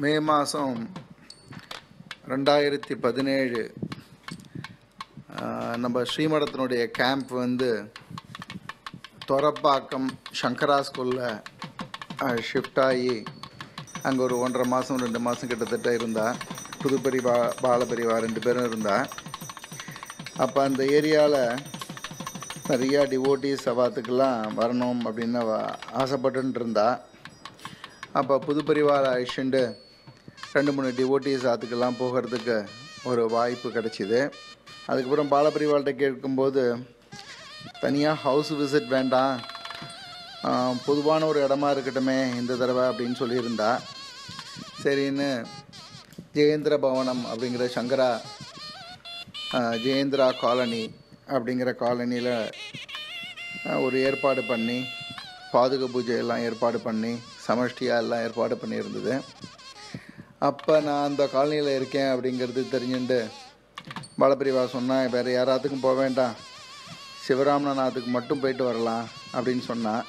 மே மாதம் 2017 நம்ம ஸ்ரீமடத்தினுடைய கேம்ப் வந்து தொரப்பாக்கம் சங்கரா ஸ்கூலில் ஷிஃப்ட் ஆகி அங்கே ஒரு 1.5 மாதம் 2 மாதம் கிட்டத்தட்ட இருந்தா. புதுப்பெரிவா பாலபெரிவா 2 பேரும் இருந்தா. அப்போ அந்த ஏரியாவில் நிறையா டிவோட்டிஸ் சவாத்துக்கெல்லாம் வரணும் அப்படின்னு ஆசைப்பட்டுன்னு இருந்தா. அப்போ புதுப்பெரிவாரை அழிச்சுண்டு 2-3 டிவோட்டிஸ் ஆற்றுக்கெல்லாம் போகிறதுக்கு ஒரு வாய்ப்பு கிடச்சிது. அதுக்கப்புறம் பாலபெரிவாள்கிட்ட கேட்கும்போது தனியாக ஹவுஸ் விசிட் வேண்டாம், பொதுவான ஒரு இடமா இருக்கட்டுமே இந்த தடவை அப்படின்னு சொல்லியிருந்தா. சரின்னு ஜெயேந்திர பவனம் அப்படிங்கிற சங்கரா ஜெயேந்திரா காலனி அப்படிங்கிற காலனியில் ஒரு ஏற்பாடு பண்ணி பாதுக பூஜை எல்லாம் ஏற்பாடு பண்ணி சமஷ்டியாக எல்லாம் ஏற்பாடு பண்ணியிருந்தது. அப்போ நான் அந்த காலனியில் இருக்கேன் அப்படிங்கிறது தெரிஞ்சுட்டு பாலபெரிவா சொன்னேன், வேறு யாராத்துக்கும் போக வேண்டாம், சிவராமநாத்துக்கு மட்டும் போயிட்டு வரலாம் அப்படின்னு சொன்னான்.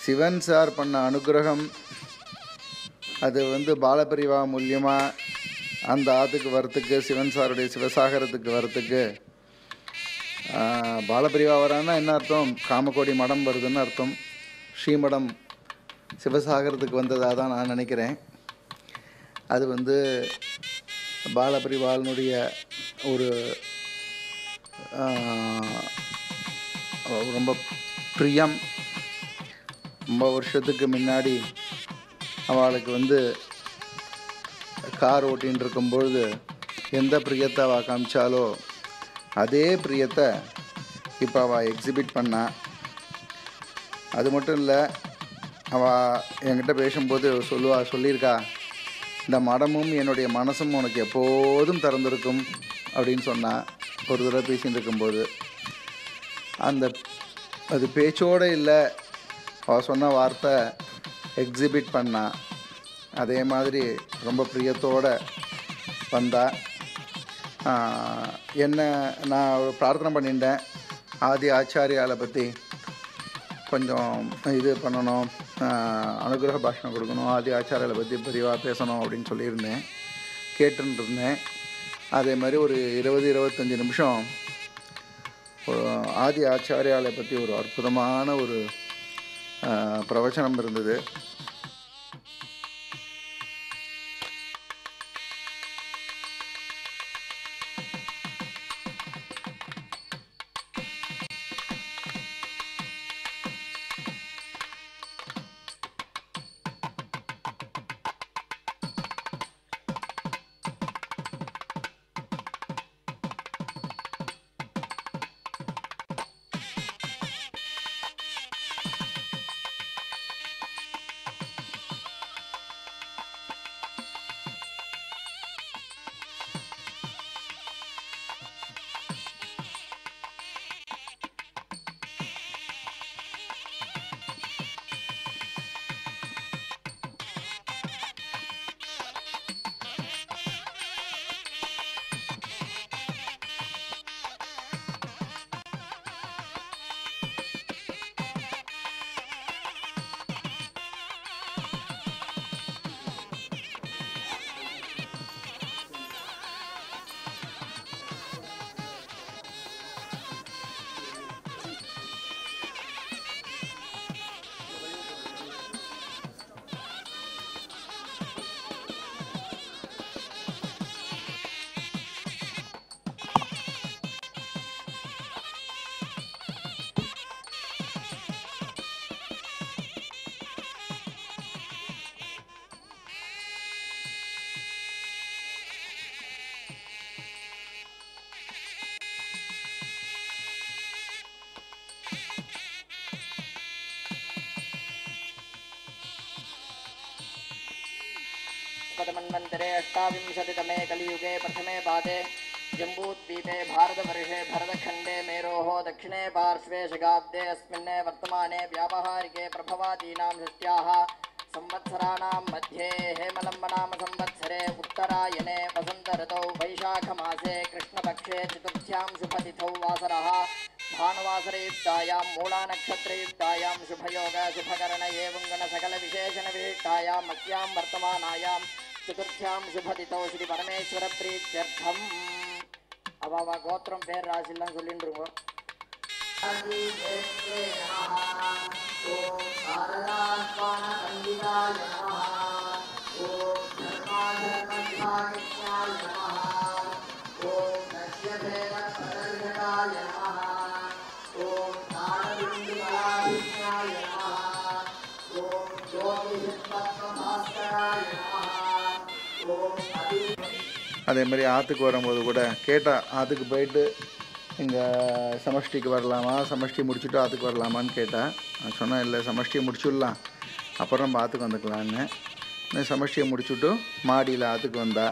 சிவன் சார் பண்ண அனுகிரகம் அது வந்து பாலபெரிவா மூலியமாக அந்த ஆற்றுக்கு வரத்துக்கு, சிவன் சாருடைய சிவசாகரத்துக்கு வரத்துக்கு பாலபெரிவா வரான்னா என்ன அர்த்தம், காமக்கோடி மடம் வருதுன்னு அர்த்தம். ஸ்ரீமடம் சிவசாகரத்துக்கு வந்ததாக தான் நான் நினைக்கிறேன். அது வந்து பாலபெரிவாளுடைய ஒரு ரொம்ப பிரியம். ரொம்ப வருஷத்துக்கு முன்னாடி அவளுக்கு வந்து கார் ஓட்டின்னு இருக்கும்பொழுது எந்த பிரியத்தை அவள் காமிச்சாலோ அதே பிரியத்தை இப்போ அவள் எக்ஸிபிட் பண்ணா. அது மட்டும் இல்லை, அவள் என்கிட்ட பேசும்போது சொல்லியிருக்கா, இந்த மடமும் என்னுடைய மனசும் உனக்கு எப்போதும் திறந்திருக்கும் அப்படின்னு சொன்னான். ஒரு தடவை பேசின்னு இருக்கும்போது அது பேச்சோடு இல்லை, அவள் சொன்ன வார்த்தை எக்ஸிபிட் பண்ணா. அதே மாதிரி ரொம்ப பிரியத்தோடு வந்தா. என்ன நான் பிரார்த்தனை பண்ணிட்டேன், ஆதி ஆச்சாரியாலை பற்றி கொஞ்சம் இது பண்ணணும், அனுகிரக பாஷணம் கொடுக்கணும், ஆதி ஆச்சாரியாலை பற்றி பெரியவாக பேசணும் அப்படின்னு சொல்லியிருந்தேன், கேட்டுன்னு இருந்தேன். அதே மாதிரி ஒரு 20-25 நிமிஷம் ஆதி ஆச்சாரியாலை பற்றி ஒரு அற்புதமான ஒரு பிரவச்சனம் இருந்தது. मन्वन्तरे 28तमे कलियुगे प्रथमे पादे जम्बूद्वीपे भारतवर्षे भरतखण्डे मेरोः दक्षिणे पार्श्वे शगाब्दे अस्मिन् वर्तमाने व्यावहारिके प्रभवादीनां षष्ट्याः संवत्सराणां मध्ये हेमलम्बनाम संवत्सरे उत्तरायणे वसन्तऋतौ वैशाखमासे कृष्णपक्षे चतुर्थ्यां शुभतिथौ वासरः भानुवासरयुक्तायां मूलानक्षत्रयुक्तायां शुभयोग शुभकरण एवं गण सकल विशेषण विशिष्टायां मस्यां वर्तमानायां चतुर्थ्यां शुभदितौ श्री परमेश्वर प्रीत्यर्थम அவ கோத்திரம் பேர் ராசிலாம் சொல்லிட்டு இருக்கோம். அதே மாதிரி ஆற்றுக்கு வரும்போது கூட கேட்டால் ஆற்றுக்கு போயிட்டு இங்கே சமஷ்டிக்கு வரலாமா, சமஷ்டி முடிச்சுட்டு ஆற்றுக்கு வரலாமான்னு கேட்டால் நான் சொன்னேன் இல்லை சமஷ்டியை முடிச்சுடலாம், அப்புறம் நம்ம ஆற்றுக்கு வந்துக்கலான்னு. சமஷ்டியை முடிச்சுட்டு மாடியில் ஆற்றுக்கு வந்தா.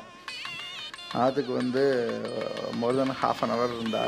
ஆற்றுக்கு வந்து மோர் தென் ½ அன் ஹவர் இருந்தா.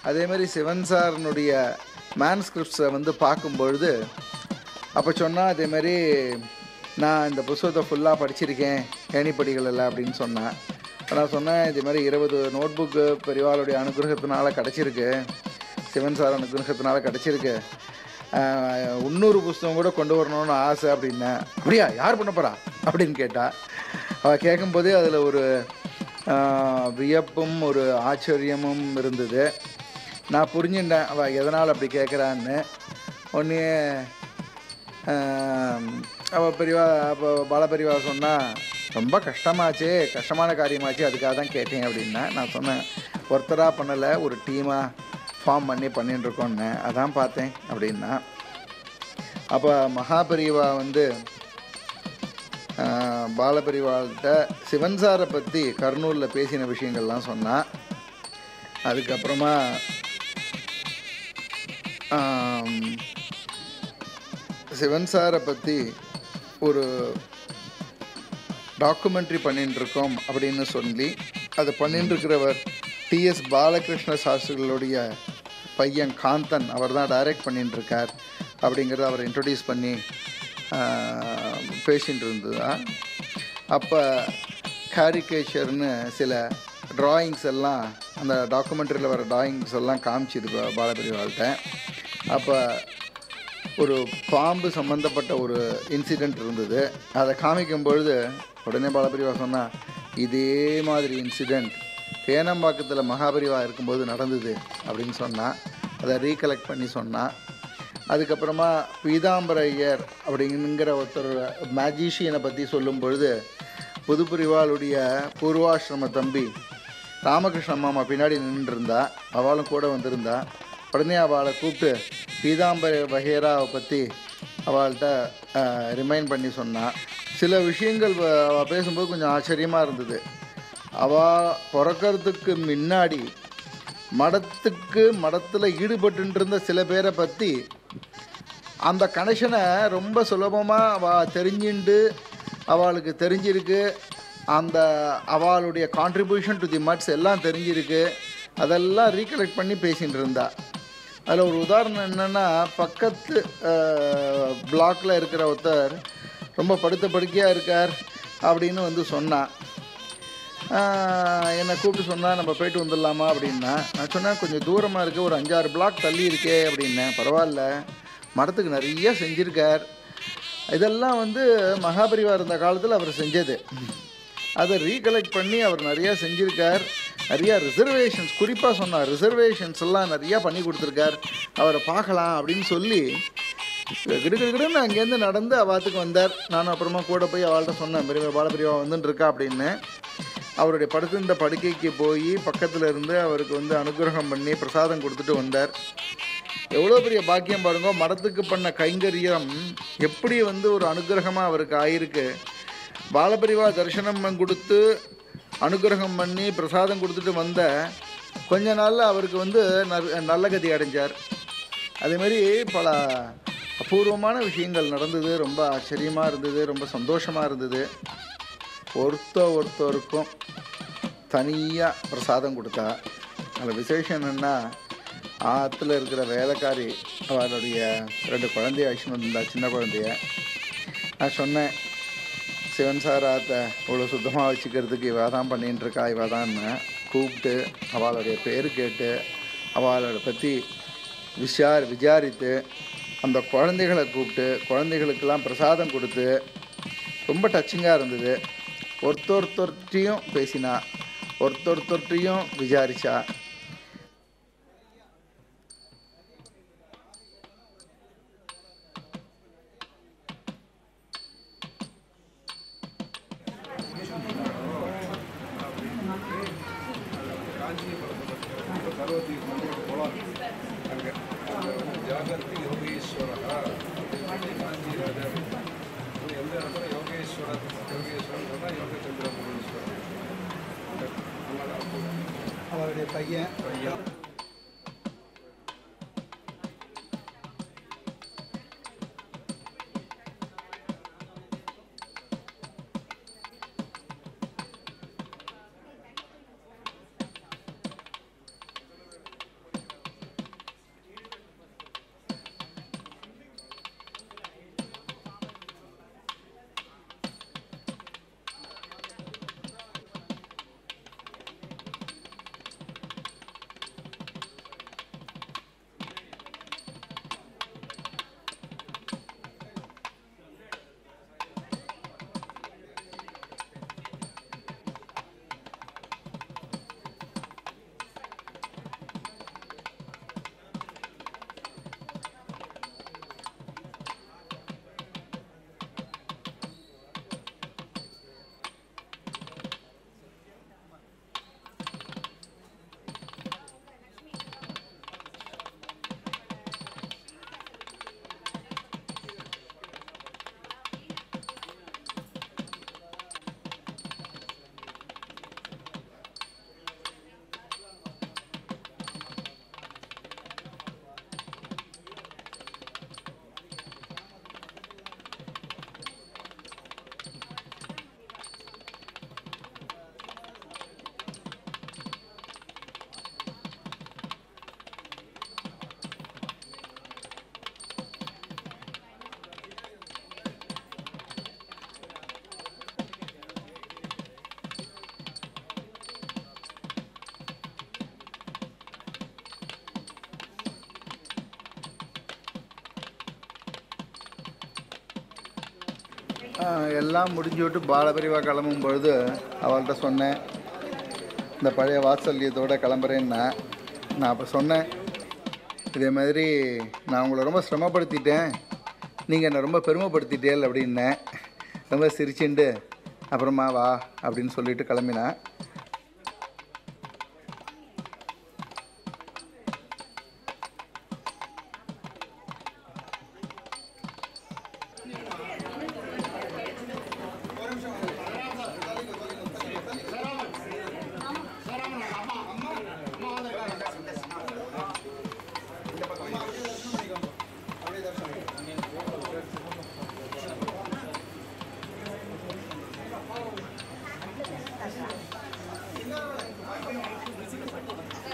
அதே மாதிரி சிவன் சாரனுடைய மேன்ஸ்கிரிப்ட்ஸை வந்து பார்க்கும்பொழுது அப்போ சொன்னால் அதேமாதிரி நான் இந்த புத்தகத்தை ஃபுல்லாக படிச்சிருக்கேன் ஏணிப்படிகள் எல்லாம் அப்படின்னு சொன்னேன். நான் சொன்னேன் இதேமாதிரி 20 நோட்புக்கு பெரியவாளுடைய அனுகிரகத்தினால கிடச்சிருக்கு, சிவன் சார் அனுகிரகத்தினால கிடச்சிருக்கு, 300 புஸ்தகம் கூட கொண்டு வரணும்னு ஆசை அப்படின்னேன். அப்படியா, யார் பண்ண போகிறா அப்படின்னு கேட்டால், அவள் கேட்கும்போதே அதில் ஒரு வியப்பும் ஒரு ஆச்சரியமும் இருந்தது. நான் புரிஞ்சுட்டேன் அவள் எதனால் அப்படி கேட்குறான்னு. ஒன்றே அவள் பெரியவா அப்போ பாலபெரியவா சொன்னால் ரொம்ப கஷ்டமான காரியமாச்சு, அதுக்காக தான் கேட்டேன் அப்படின்னா. நான் சொன்னேன் ஒருத்தராக பண்ணலை, ஒரு டீமாக ஃபார்ம் பண்ணிட்டுருக்கோன்னு, அதான் பார்த்தேன் அப்படின்னா. அப்போ மகாபெரியவா வந்து பாலபெரியவாள்கிட்ட சிவன் சாரை பற்றி கர்னூலில் பேசின விஷயங்கள்லாம் சொன்னான். அதுக்கப்புறமா சிவன் சாரை பற்றி ஒரு டாக்குமெண்ட்ரி பண்ணிட்டுருக்கோம் அப்படின்னு சொல்லி அதை பண்ணிட்டுருக்கிறவர் டிஎஸ் பாலகிருஷ்ண சாஸ்திரிகளுடைய பையன் காந்தன், அவர் தான் டைரக்ட் பண்ணிட்டுருக்கார் அப்படிங்கிறத அவர் இன்ட்ரடியூஸ் பண்ணி பேசிகிட்டு இருந்ததா. அப்போ கேரிகேச்சர்னு சில ட்ராயிங்ஸ் எல்லாம் அந்த டாக்குமெண்ட்ரியில் வர ட்ராயிங்ஸ் எல்லாம் காமிச்சிது பாலபெரியவாள்கிட்ட. அப்போ ஒரு பாம்பு சம்மந்தப்பட்ட ஒரு இன்சிடெண்ட் இருந்தது. அதை காமிக்கும் பொழுது உடனே பாலபெரியவா சொன்னால், இதே மாதிரி இன்சிடெண்ட் தேனம்பாக்கத்தில் மகாபரிவா இருக்கும்போது நடந்தது அப்படின்னு சொன்னான். அதை ரீகலெக்ட் பண்ணி சொன்னான். அதுக்கப்புறமா பீதாம்பர ஐயர் அப்படிங்கிற ஒருத்தர் மேஜிஷியனை பற்றி சொல்லும் பொழுது புதுப்பரிவாளுடைய பூர்வாசிரம தம்பி ராமகிருஷ்ண மாமா பின்னாடி நின்றுருந்தா, அவளும் கூட வந்திருந்தா. உடனே அவளை கூப்பிட்டு பீதாம்பர வகேராவை பற்றி அவள்கிட்ட ரிமைண்ட் பண்ணி சொன்னான். சில விஷயங்கள் அவள் பேசும்போது கொஞ்சம் ஆச்சரியமாக இருந்தது. அவள் பிறக்கிறதுக்கு முன்னாடி மடத்தில் ஈடுபட்டுருந்த சில பேரை பற்றி அந்த கனெக்ஷனை ரொம்ப சுலபமாக அவள் தெரிஞ்சுண்டு அவளுக்கு தெரிஞ்சிருக்கு. அந்த அவளுடைய கான்ட்ரிபியூஷன் டு தி மட்ஸ் எல்லாம் தெரிஞ்சிருக்கு. அதெல்லாம் ரீகலெக்ட் பண்ணி பேசிகிட்டு இருந்தா. அதில் ஒரு உதாரணம் என்னென்னா, பக்கத்து பிளாக்கில் இருக்கிற ஒருத்தர் ரொம்ப படுக்கையாக இருக்கார் அப்படின்னு வந்து சொன்னான். என்னை கூப்பிட்டு சொன்னால் நம்ம போய்ட்டு வந்துடலாமா அப்படின்னா, நான் சொன்னேன் கொஞ்சம் தூரமாக இருக்குது, ஒரு 5-6 பிளாக் தள்ளி இருக்கே அப்படின்னேன். பரவாயில்ல, மடத்துக்கு நிறைய செஞ்சுருக்கார். இதெல்லாம் வந்து மகாபரிவா இருந்த காலத்தில் அவர் செஞ்சது. அதை ரீகலெக்ட் பண்ணி அவர் நிறையா செஞ்சுருக்கார். நிறையா ரிசர்வேஷன்ஸ், குறிப்பாக சொன்னார், ரிசர்வேஷன்ஸ் எல்லாம் நிறையா பண்ணி கொடுத்துருக்கார், அவரை பார்க்கலாம் அப்படின்னு சொல்லி கிடுகிடுன்னு அங்கேருந்து நடந்து அவாத்துக்கு வந்தார். நானும் அப்புறமா கூட போய் அவள்கிட்ட சொன்னேன், பெரிய பாலபிரிவா வந்துட்டு இருக்கா அப்படின்னு. அவருடைய படுத்திருந்த படுக்கைக்கு போய் பக்கத்தில் இருந்து அவருக்கு வந்து அனுகிரகம் பண்ணி பிரசாதம் கொடுத்துட்டு வந்தார். எவ்வளோ பெரிய பாக்கியம் பாருங்க, மடத்துக்கு பண்ண கைங்கரியம் எப்படி வந்து ஒரு அனுகிரகமாக அவருக்கு ஆயிருக்கு. பாலபிரிவா தரிசனம் கொடுத்து அனுகிரகம் பண்ணி பிரசாதம் கொடுத்துட்டு வந்த கொஞ்ச நாளில் அவருக்கு வந்து நல்ல கதி அடைஞ்சார். அதேமாரி பல அபூர்வமான விஷயங்கள் நடந்தது. ரொம்ப ஆச்சரியமாக இருந்தது, ரொம்ப சந்தோஷமாக இருந்தது. ஒருத்தருக்கும் தனியாக பிரசாதம் கொடுத்தா. அதில் விசேஷம் என்னென்னா, ஆற்றுல இருக்கிற வேலைக்காரி அவளுடைய 2 குழந்தைய அழிச்சுன்னு வந்திருந்தா, சின்ன குழந்தைய. நான் சொன்னேன், சிவன் சார் ஆற்றை இவ்வளோ சுத்தமாக வச்சுக்கிறதுக்கு இவா தான் பண்ணிட்டுருக்கா, இவா தான்னு கூப்பிட்டு அவளுடைய பேர் கேட்டு அவளோட பற்றி விசாரித்து அந்த குழந்தைகளை கூப்பிட்டு குழந்தைகளுக்கெல்லாம் பிரசாதம் கொடுத்து ரொம்ப டச்சிங்காக இருந்தது. ஒருத்தொருத்தர்கிட்டையும் பேசினா, ஒருத்தொருத்தர்கிட்டையும் விசாரிச்சா. அவருடைய பையன் எல்லாம் முடிஞ்சு விட்டு பாலபிரிவா கிளம்பும் பொழுது அவள்கிட்ட சொன்னேன், இந்த பழைய வாத்சல்யத்தோடு கிளம்புறேன்னா நான் அப்போ சொன்னேன், இதே மாதிரி நான் உங்களை ரொம்ப சிரமப்படுத்திட்டேன், நீங்கள் என்னை ரொம்ப பெருமைப்படுத்திட்டேல் அப்படின்னேன். ரொம்ப சிரிச்சுண்டு அப்புறமா வா அப்படின்னு சொல்லிட்டு கிளம்பினேன்.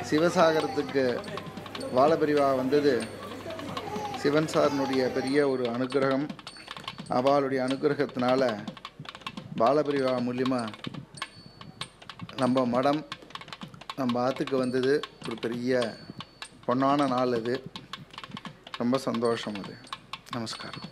சிவசாகரத்துக்கு வாழப்பெரிவா வந்தது சிவன் சாரனுடைய பெரிய ஒரு அனுகிரகம். அவளுடைய அனுகிரகத்தினால பாலபெரிவா மூலியமாக நம்ம மடம் நம்ம ஆற்றுக்கு வந்தது ஒரு பெரிய பொன்னான நாள். அது ரொம்ப சந்தோஷம். அது நமஸ்காரம்.